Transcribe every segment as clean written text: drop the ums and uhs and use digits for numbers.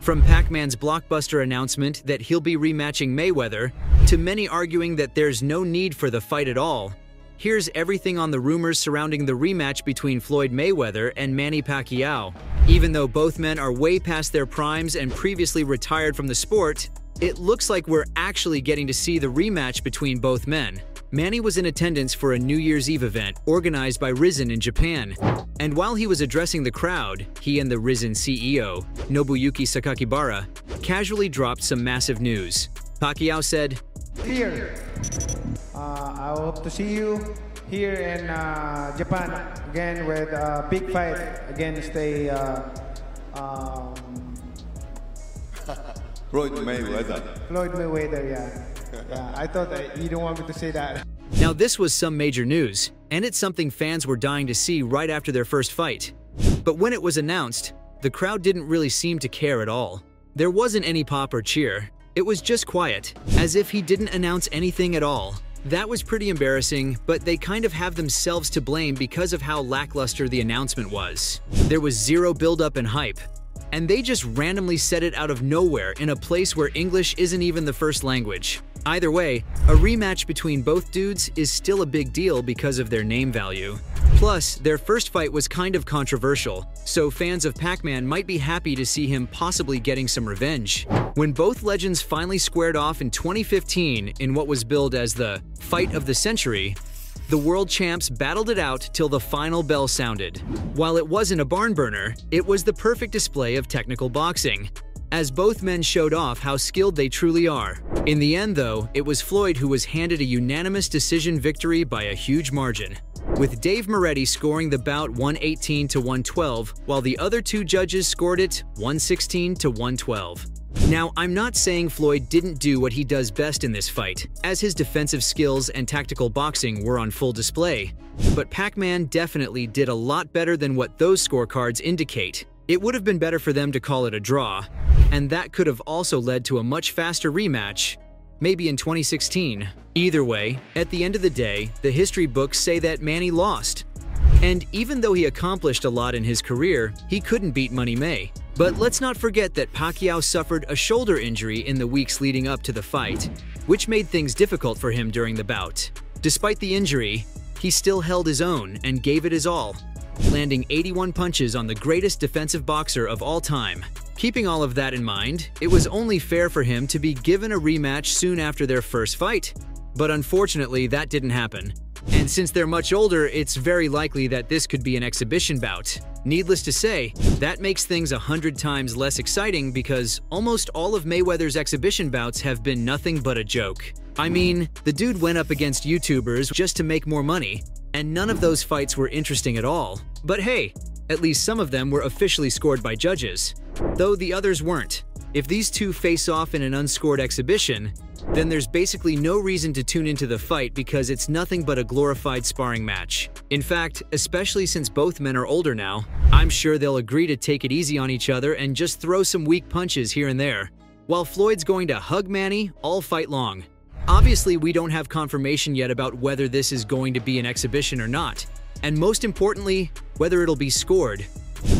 From Pac-Man's blockbuster announcement that he'll be rematching Mayweather, to many arguing that there's no need for the fight at all, here's everything on the rumors surrounding the rematch between Floyd Mayweather and Manny Pacquiao. Even though both men are way past their primes and previously retired from the sport, it looks like we're actually getting to see the rematch between both men. Manny was in attendance for a New Year's Eve event organized by Rizin in Japan, and while he was addressing the crowd, he and the Rizin CEO, Nobuyuki Sakakibara, casually dropped some massive news. Pacquiao said, "Here, I hope to see you here in Japan again with a big fight against Floyd Mayweather. Floyd Mayweather, yeah. Yeah, I thought that you don't want me to say that." Now this was some major news, and it's something fans were dying to see right after their first fight. But when it was announced, the crowd didn't really seem to care at all. There wasn't any pop or cheer. It was just quiet, as if he didn't announce anything at all. That was pretty embarrassing, but they kind of have themselves to blame because of how lackluster the announcement was. There was zero build-up and hype, and they just randomly said it out of nowhere in a place where English isn't even the first language. Either way, a rematch between both dudes is still a big deal because of their name value. Plus, their first fight was kind of controversial, so fans of Pac-Man might be happy to see him possibly getting some revenge. When both legends finally squared off in 2015 in what was billed as the Fight of the Century, the world champs battled it out till the final bell sounded. While it wasn't a barn burner, it was the perfect display of technical boxing, as both men showed off how skilled they truly are. In the end, though, it was Floyd who was handed a unanimous decision victory by a huge margin, with Dave Moretti scoring the bout 118 to 112, while the other two judges scored it 116 to 112. Now, I'm not saying Floyd didn't do what he does best in this fight, as his defensive skills and tactical boxing were on full display, but Pac-Man definitely did a lot better than what those scorecards indicate. It would have been better for them to call it a draw, and that could have also led to a much faster rematch, maybe in 2016. Either way, at the end of the day, the history books say that Manny lost. And even though he accomplished a lot in his career, he couldn't beat Money May. But let's not forget that Pacquiao suffered a shoulder injury in the weeks leading up to the fight, which made things difficult for him during the bout. Despite the injury, he still held his own and gave it his all, landing 81 punches on the greatest defensive boxer of all time. Keeping all of that in mind, it was only fair for him to be given a rematch soon after their first fight. But unfortunately, that didn't happen. And since they're much older, it's very likely that this could be an exhibition bout. Needless to say, that makes things 100 times less exciting because almost all of Mayweather's exhibition bouts have been nothing but a joke. I mean, the dude went up against YouTubers just to make more money, and none of those fights were interesting at all. But hey, at least some of them were officially scored by judges, though the others weren't. If these two face off in an unscored exhibition, then there's basically no reason to tune into the fight because it's nothing but a glorified sparring match. In fact, especially since both men are older now, I'm sure they'll agree to take it easy on each other and just throw some weak punches here and there, while Floyd's going to hug Manny all fight long. Obviously, we don't have confirmation yet about whether this is going to be an exhibition or not, and most importantly, whether it'll be scored.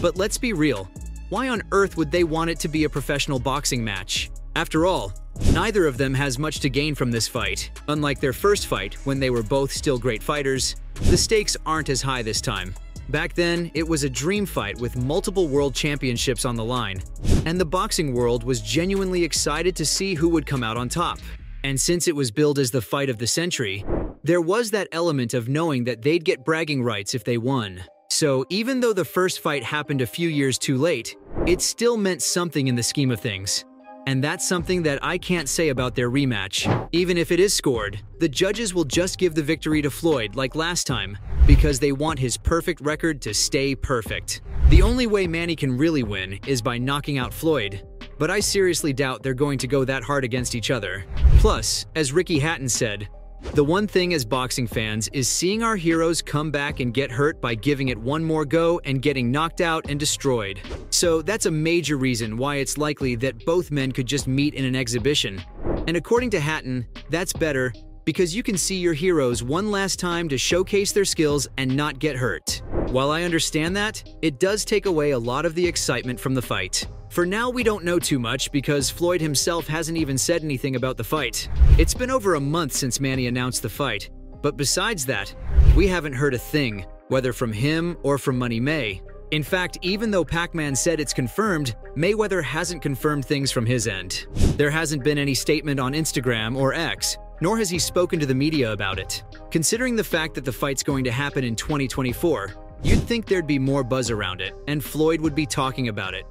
But let's be real, why on earth would they want it to be a professional boxing match? After all, neither of them has much to gain from this fight. Unlike their first fight, when they were both still great fighters, the stakes aren't as high this time. Back then, it was a dream fight with multiple world championships on the line, and the boxing world was genuinely excited to see who would come out on top. And since it was billed as the fight of the century, there was that element of knowing that they'd get bragging rights if they won. So even though the first fight happened a few years too late, it still meant something in the scheme of things. And that's something that I can't say about their rematch. Even if it is scored, the judges will just give the victory to Floyd like last time, because they want his perfect record to stay perfect. The only way Manny can really win is by knocking out Floyd, but I seriously doubt they're going to go that hard against each other. Plus, as Ricky Hatton said, the one thing as boxing fans is seeing our heroes come back and get hurt by giving it one more go and getting knocked out and destroyed. So that's a major reason why it's likely that both men could just meet in an exhibition. And according to Hatton, that's better because you can see your heroes one last time to showcase their skills and not get hurt. While I understand that, it does take away a lot of the excitement from the fight. For now, we don't know too much because Floyd himself hasn't even said anything about the fight. It's been over a month since Manny announced the fight, but besides that, we haven't heard a thing, whether from him or from Money May. In fact, even though Pac-Man said it's confirmed, Mayweather hasn't confirmed things from his end. There hasn't been any statement on Instagram or X, nor has he spoken to the media about it. Considering the fact that the fight's going to happen in 2024, you'd think there'd be more buzz around it, and Floyd would be talking about it.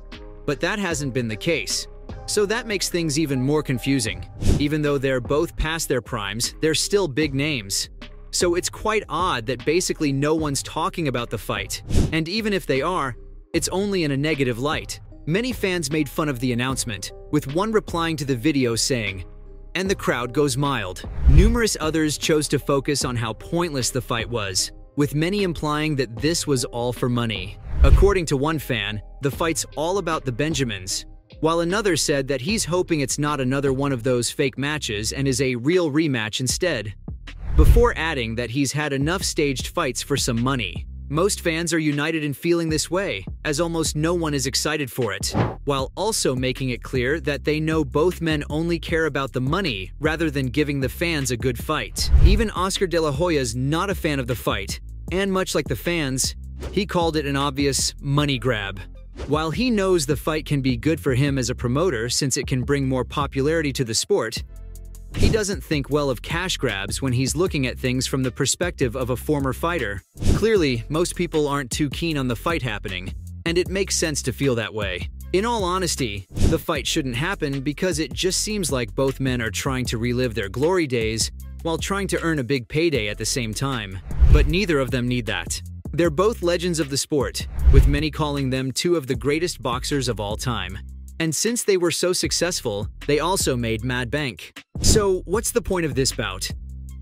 But that hasn't been the case. So that makes things even more confusing. Even though they're both past their primes, they're still big names. So it's quite odd that basically no one's talking about the fight. And even if they are, it's only in a negative light. Many fans made fun of the announcement, with one replying to the video saying, "And the crowd goes mild." Numerous others chose to focus on how pointless the fight was, with many implying that this was all for money. According to one fan, the fight's all about the Benjamins, while another said that he's hoping it's not another one of those fake matches and is a real rematch instead. Before adding that he's had enough staged fights for some money. Most fans are united in feeling this way, as almost no one is excited for it, while also making it clear that they know both men only care about the money rather than giving the fans a good fight. Even Oscar De La Hoya's not a fan of the fight, and much like the fans, he called it an obvious money grab. While he knows the fight can be good for him as a promoter since it can bring more popularity to the sport, he doesn't think well of cash grabs when he's looking at things from the perspective of a former fighter. Clearly, most people aren't too keen on the fight happening, and it makes sense to feel that way. In all honesty, the fight shouldn't happen because it just seems like both men are trying to relive their glory days while trying to earn a big payday at the same time. But neither of them need that. They're both legends of the sport, with many calling them two of the greatest boxers of all time. And since they were so successful, they also made mad bank. So what's the point of this bout?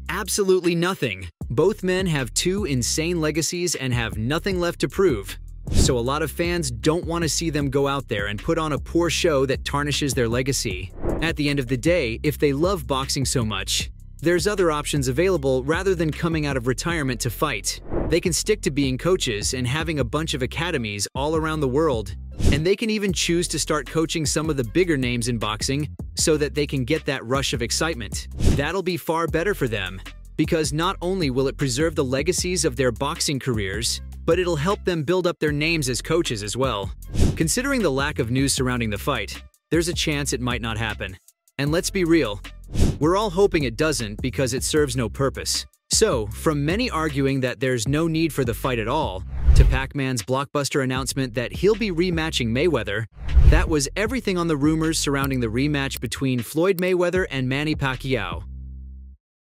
Absolutely nothing. Both men have two insane legacies and have nothing left to prove. So a lot of fans don't want to see them go out there and put on a poor show that tarnishes their legacy. At the end of the day, if they love boxing so much, there's other options available rather than coming out of retirement to fight. They can stick to being coaches and having a bunch of academies all around the world. And they can even choose to start coaching some of the bigger names in boxing so that they can get that rush of excitement. That'll be far better for them, because not only will it preserve the legacies of their boxing careers, but it'll help them build up their names as coaches as well. Considering the lack of news surrounding the fight, there's a chance it might not happen. And let's be real, we're all hoping it doesn't because it serves no purpose. So, from many arguing that there's no need for the fight at all, to Pac-Man's blockbuster announcement that he'll be rematching Mayweather, that was everything on the rumors surrounding the rematch between Floyd Mayweather and Manny Pacquiao.